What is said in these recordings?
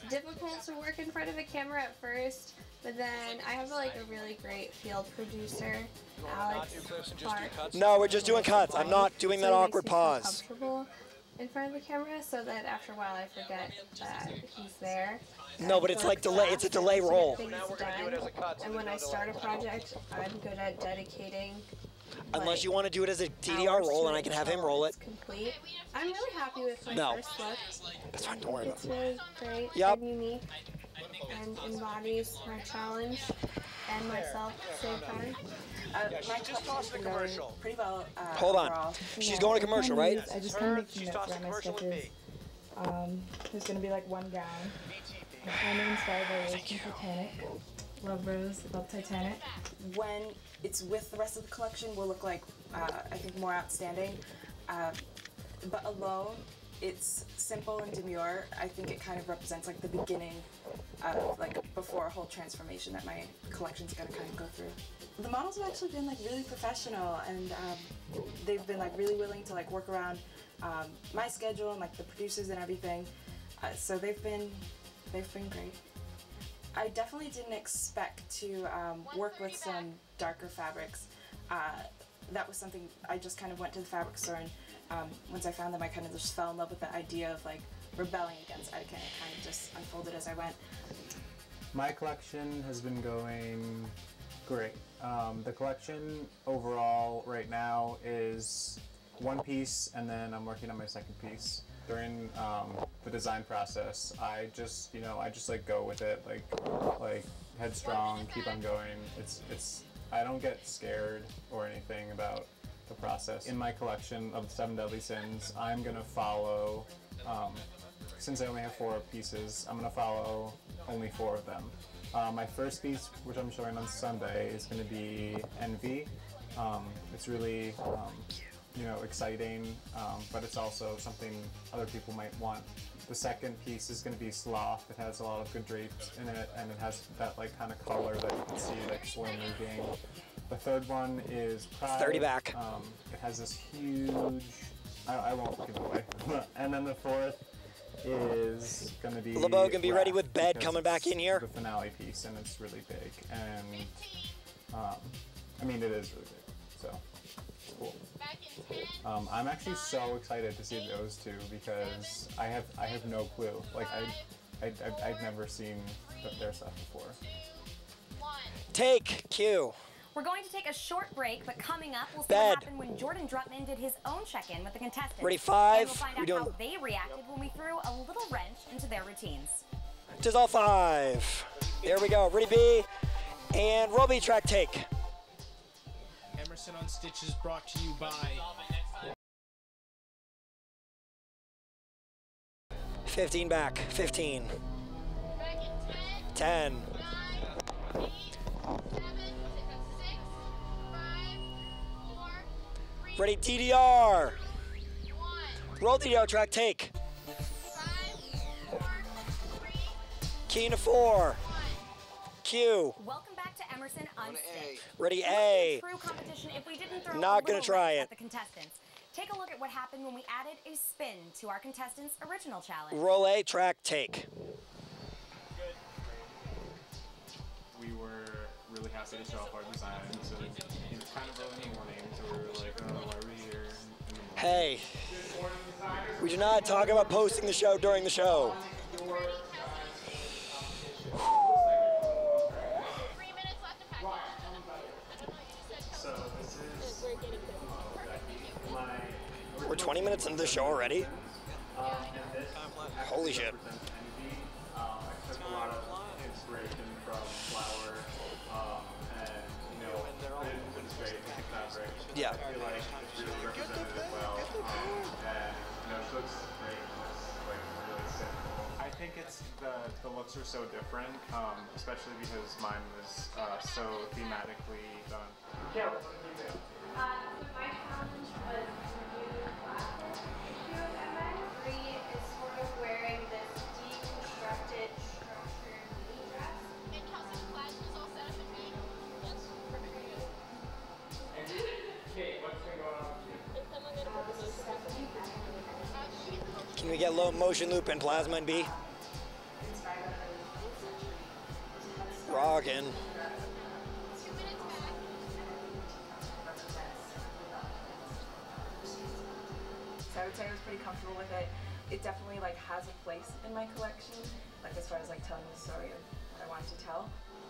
difficult to work in front of a camera at first, but then I have like a really great field producer, Alex. No, we're just doing cuts. I'm not doing that awkward pause. Comfortable in front of the camera, so that after a while I forget that he's there. No, but it's like delay. It's a delay roll. And when I start a project, I'm good at dedicating. Unless you want to do it as a DDR roll, and I can have him roll it. Complete. I'm really happy with my first look. That's fine. Don't worry about it. It's really great and unique, and embodies my challenge and myself at the same time. My just tossed the commercial. Pretty well. Hold on. Overall. She's going to commercial, right? I just kind of make some notes around my sketches. There's going to be like one gown. I'm kind of inspired by Rose from Titanic. Love Rose, love Titanic. When it's with the rest of the collection, will look like, I think, more outstanding. But alone, it's simple and demure. I think it kind of represents like the beginning of like before a whole transformation that my collection's gonna kind of go through. The models have actually been like really professional, and they've been like really willing to like work around my schedule and like the producers and everything. So they've been great. I definitely didn't expect to work with some darker fabrics. That was something I just kind of went to the fabric store, and once I found them, I kind of just fell in love with the idea of like rebelling against etiquette. It kind of just unfolded as I went. My collection has been going great. The collection overall right now is one piece, and then I'm working on my second piece. During the design process, I just like go with it, like headstrong, keep on going. I don't get scared or anything about the process. In my collection of the 7 Deadly Sins, I'm gonna follow, since I only have 4 pieces, I'm gonna follow only 4 of them. My first piece, which I'm showing on Sunday, is gonna be Envy. It's really, exciting, but it's also something other people might want. The second piece is going to be Sloth. It has a lot of good drapes in it, and it has that like kind of color that you can see like slow moving. The third one is Pride. 30 back. It has this huge, I won't give it away. And then the fourth is going to be LeBeau can be ready Wrath, with bed coming back in here. The finale piece, and it's really big, and I mean it is really big, so it's cool. I'm actually so excited to see those two because I have no clue. Like I've never seen their stuff before. Take cue. We're going to take a short break, but coming up, we'll see what happened when Jordan Drutman did his own check-in with the contestants. Ready, 5. And we'll find out how they reacted when we threw a little wrench into their routines. Just all 5. There we go. Ready, B. And roll B track take. Emerson Unstitched is brought to you by 15 back. 15. 10. 9, 8, 7, 6, 5, 4, 3, Ready, DDR. 1. Roll DDR track take. 5, 4, 3, Key into 4. Q. Welcome back to Emerson Unstitched. Ready, A. True competition if we didn't throw Not a gonna little try wrench it. at the contestants. Take a look at what happened when we added a spin to our contestants' original challenge. Roll A track take. We were really happy to show off our designs, and it's kind of early in the morning, so we were like, oh, why are we here? Hey, we do not talk about posting the show during the show. 3 minutes left to pack. So this is my... We're 20 minutes into the show already? Holy shit. I took a lot of inspiration from flour, and it's great fabric. Yeah. I feel like it's really represented as well, and it looks great. It's like really simple. I think it's the looks are so different, especially because mine was so thematically done. So my challenge was to do issue, and my 3 is sort of wearing this deconstructed, structured mini dress. And Kelsey's flash was all set up in me. Yes, perfect for you. Kate, what's been going on with you? Is someone going to put the motion? Can we get low motion loop and plasma and B? Inspired Rockin'. 2 minutes back. So I would say I was pretty comfortable with it. It definitely like has a place in my collection, like as far as like telling the story of what I wanted to tell.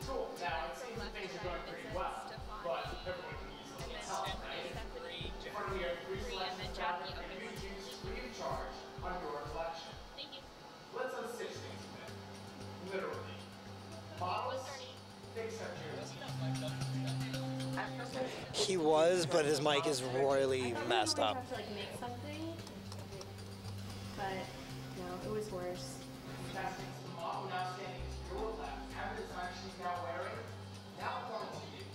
Cool. Now, it seems that things are going pretty well, but everyone can easily tell, right? We have three selections that you can use free of charge on your collection. Thank you. Let's unstitch things a bit. Literally. Models, things have changed. He was, but his mic is royally messed up. have to like make something, but no, it was worse. That's next to the model now standing to your left. Have the design she's now wearing. Now pointing to you.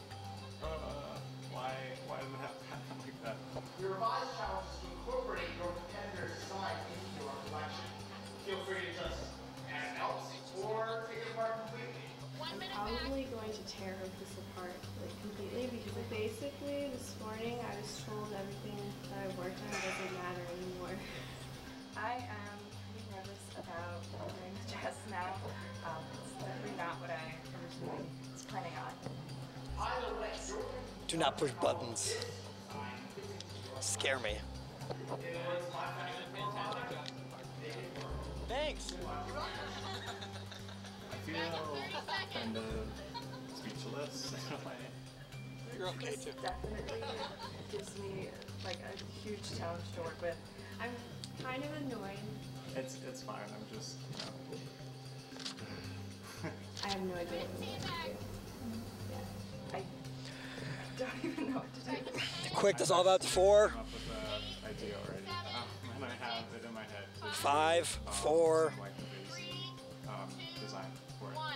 Why does it have to happen like that? Your revised challenge is to incorporate your competitor's design into your collection. Feel free to just add else or take it apart completely. 1 minute back. Probably going to tear this apart like completely because basically this morning I was told everything that I worked on doesn't matter anymore. I am pretty nervous about wearing the dress now. It's definitely not what I originally was planning on. Either way, Do not push buttons. Scare me. Thanks. I feel kind of speechless in a way. You're okay too. Definitely gives me like a huge challenge to work with. I'm kind of annoyed. It's fine. I'm just, I have no idea what I'm going to do. I don't even know what to do. Quick, that's all about the 4, come up with an idea already. And I have it in my head. To 5, 4. like the base, design for it. One.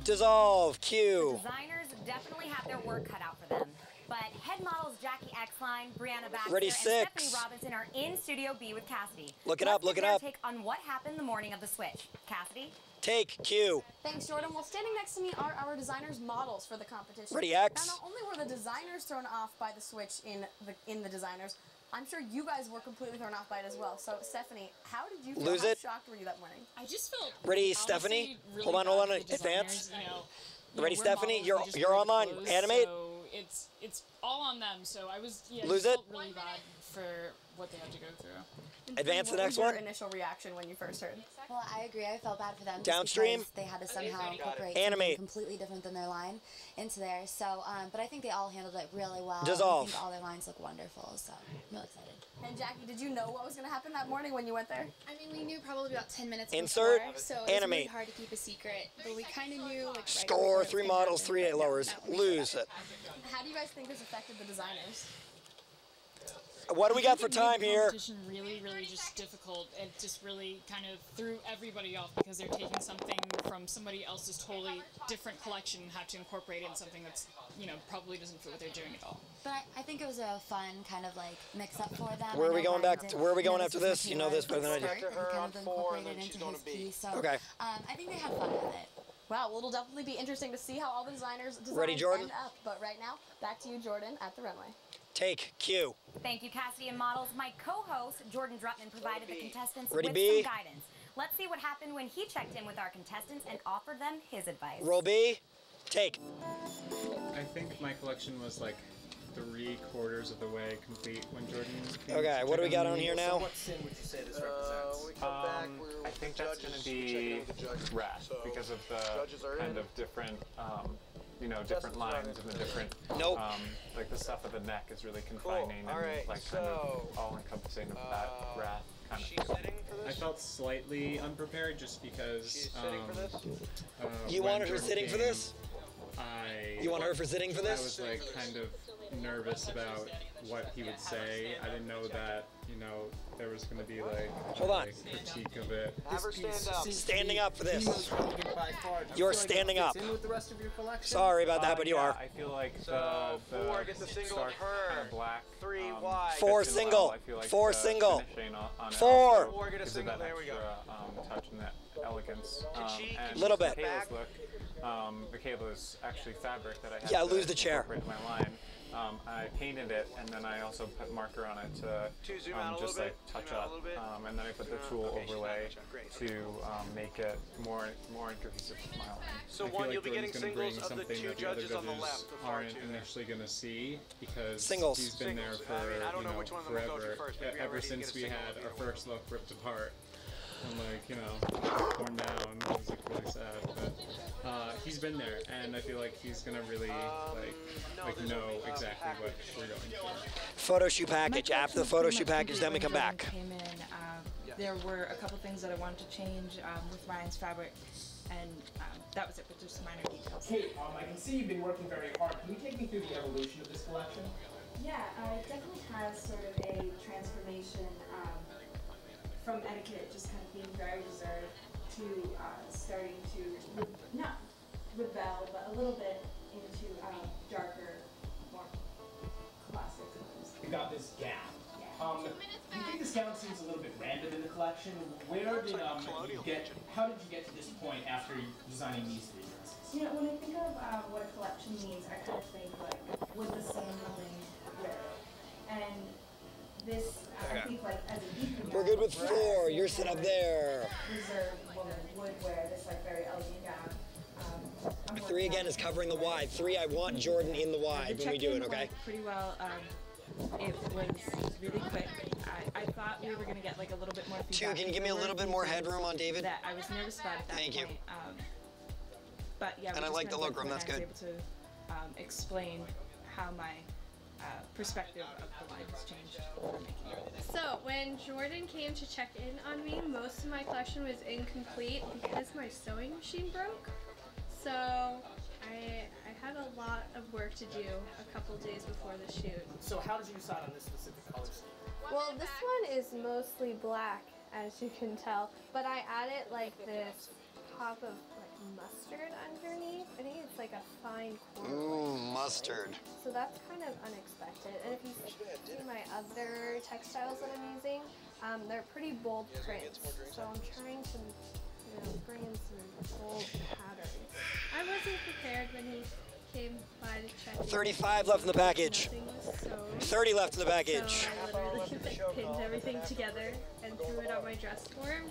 Dissolve. Q. Designers definitely have their work cut out for them. But head models Jackie Exline, Brianna Baxter, Ready, and 6. Stephanie Robinson are in Studio B with Cassidy. Look it Let's up, look get it their up. take on what happened the morning of the switch. Cassidy? Take. Q. Thanks, Jordan. Well, standing next to me are our designers' models for the competition. Ready, X. Now, not only were the designers thrown off by the switch in the designers, I'm sure you guys were completely thrown off by it as well. So, Stephanie, how did you feel? Lose How it. shocked were you that morning? I just felt Ready, honestly Stephanie? really Hold on, bad hold on, for the advance. designers, Ready, we're Stephanie? models, we just You're wear the online. clothes, Animate. So it's all on them. So I was Lose just it. felt really bad for what they had to go through. Advance the What next was your one. initial reaction when you first heard? Well, I agree. I felt bad for them. Just Downstream. because they had to somehow incorporate Animate. something completely different than their line into there. So, but I think they all handled it really well. Dissolve. I think all their lines look wonderful. So, I'm really excited. And Jackie, did you know what was going to happen that morning when you went there? I mean, we knew probably about 10 minutes Insert. before, so it was really Animate. hard to keep a secret. But we kind of knew, like, right Score. before 3 it models, happened, 3 but lowers. not when we showed Lose up. it. How do you guys think this affected the designers? What do we got for It made time the here? competition really just difficult. It just really kind of threw everybody off because they're taking something from somebody else's totally different collection and have to incorporate it in something that's probably doesn't fit what they're doing at all. But I think it was a fun kind of like mix up for them. Where are I we know going Brian back? did- Where are we going this after was this? You know this better than I do. Michaela's story, and kind of incorporated into his piece. So, Okay. I think they had fun with it. Wow, well, it'll definitely be interesting to see how all the designers designs Ready, Jordan? end up. But right now, back to you, Jordan, at the runway. Take. Q. Thank you, Cassidy and models. My co-host, Jordan Drutman, provided the contestants Ready, with B? some guidance. Let's see what happened when he checked in with our contestants and offered them his advice. Roll B. Take. I think my collection was like 3/4 of the way complete when Jordan came Okay, to what do we check got on on me. here now? What sin would you say this represents? I think that's going to be wrath because of the kind of different, different lines and the different, Nope. like the stuff of the neck is really confining and like kind of all-encompassing of that wrath kind of feel. I felt slightly unprepared just because. You when wanted her Jordan sitting for came, this? You want her for sitting for I this? was like kind of nervous about what he would say. I didn't know that, there was going to be like Hold on. a critique of it. Standing up for this. By far. Do you You're feel like it standing fits up. in with the rest of your collection? Sorry about that, but you Yeah, are. I feel like So, the 4 gets a single stark her. kind of black. 3 wide. 4 fits in single. well. I feel like 4 the single. finishing on it 4. also 4 get a gives it single. that There we go. extra touch and that elegance. And Little bit. Michaela's look, Michaela's actually fabric that I had Yeah, to lose the chair. incorporate in my line I painted it, and then I also put marker on it to just like touch up, and then I put the tool overlay to make it more cohesive with my line. So I feel like you'll be getting Jordan's gonna singles bring of the something two that the other judges on the left, the far aren't two. initially going to see, because Singles. he's been there for I don't know which one of them will go to forever, first, but we ever already since get a we single had of our either first look ripped apart. And torn down. It was like really sad, but he's been there, and I feel like he's gonna really know exactly what we're going for. Photo shoot package. After the photo shoot package, then we come back. Came in, there were a couple things that I wanted to change with Ryan's fabric, and that was it, but just minor details. Kate, I can see you've been working very hard. Can you take me through the evolution of this collection? Yeah, it definitely has sort of a transformation from etiquette, just kind of being very reserved, to starting to, not rebel, but a little bit into darker, more classic colors. You got this gown. Yeah. You think this gown seems a little bit random in the collection? Where did you get, how did you get to this point after designing these three dresses? You know, when I think of what a collection means, I kind of think like, would the same woman wear it? And this, I think like as a deacon, We're good with 4. You're sit up there. Reserved woman would wear this like very elegant gown. 3 again is covering the wide. 3, I want Jordan in the wide when we do it, okay? Pretty well. It was really quick. I thought we were going to get like a little bit more feedback. 2, can you give me a little bit more headroom on David? That I was nervous about at that Thank you. point. But yeah, And I like the look room, that's good. I was able to explain how my perspective of the line has changed when I'm making it. So when Jordan came to check in on me, most of my collection was incomplete because my sewing machine broke. So I had a lot of work to do a couple days before the shoot. So how did you decide on this specific color scheme? Well, this one is mostly black, as you can tell, but I added like this pop of like mustard underneath. I think it's like a fine corn. Ooh, mustard. So that's kind of unexpected. And if you see my other textiles that I'm using, they're pretty bold prints. So I'm trying to, bring in some bold patterns. I wasn't prepared when he came by to check. 35 left in the package. 30 left in the package. So I literally pinned everything together and threw it on my dress for him.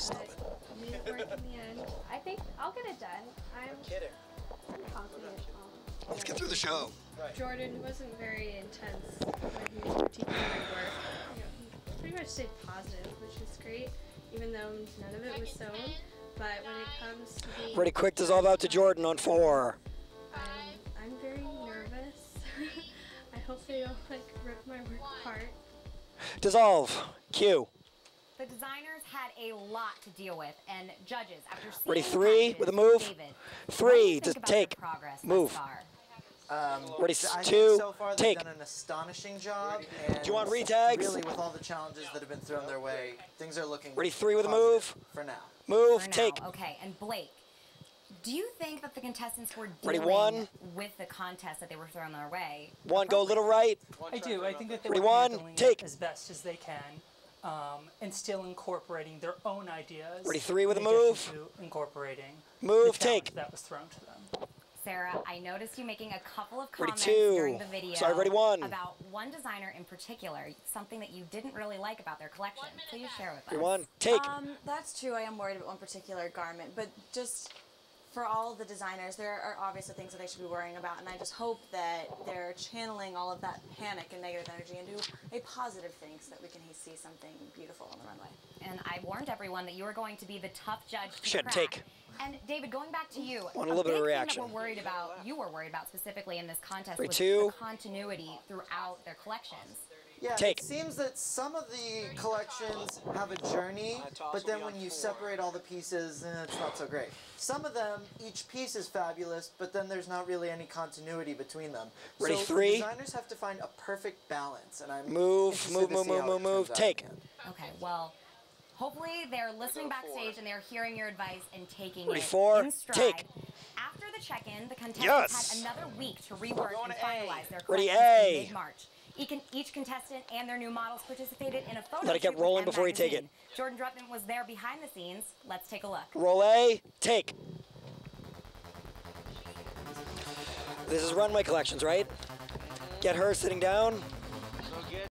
But made it work in the end. I think I'll get it done. I'm confident. Let's get through the show. Jordan wasn't very intense when he was critiquing my work. He pretty much stayed positive, which is great, even though none of it was sewn. But when it comes to being Pretty quick dissolve out to Jordan on 4. I'm very nervous. I hope they don't rip my work apart. Dissolve. Q. The designers had a lot to deal with, and judges, after seeing Ready, the 3 packages, with a move. David, 3 to about take. their progress Move. thus far? Ready, I think 2, so far take. they've done an astonishing job. And Do you want retags? Really, with all the challenges that have been thrown their way, things are looking Ready, 3 with a positive move. for now. Move, For now, take. Okay, and Blake, do you think that the contestants were Ready, dealing 1. with the contest that they were thrown their way? 1, go a little right. I do. I think that they Ready, were 1, handling take. it as best as they can, and still incorporating their own ideas. Ready, 3 with a in addition move. to incorporating Move, the challenge take. that was thrown to them. Sarah, I noticed you making a couple of Ready, comments 2. during the video Sorry, ready, 1. about one designer in particular, something that you didn't really like about their collection. Please share with us. Ready, 1, take. That's true. I am worried about one particular garment, but just for all the designers, there are obviously things that they should be worrying about, and I just hope that they're channeling all of that panic and negative energy into a positive thing so that we can see something beautiful on the runway. And I warned everyone that you were going to be the tough judge to Should crack. take. And David, going back to you, Want a little bit of big reaction. thing that you were worried about specifically in this contest Ready, was 2. the continuity throughout their collections. Yeah, Take. it seems that some of the collections have a journey, but then when you separate all the pieces, it's not so great. Some of them, each piece is fabulous, but then there's not really any continuity between them. Ready, so 3. designers have to find a perfect balance, and I'm Move, interested move, to move, see move, how move, it move, turns out take. in the end. Okay, well, hopefully they're listening backstage and they're hearing your advice and taking Ready, it 4, in stride. take. After the check-in, the contestants Yes. had another week to rework and finalize their Ready, collections A. in mid-March. Each contestant and their new models participated in a photo Let it get shoot with rolling M before you take Magazine. it. Jordan Drutman was there behind the scenes. Let's take a look. Roll A, take. This is runway collections, right? Get her sitting down.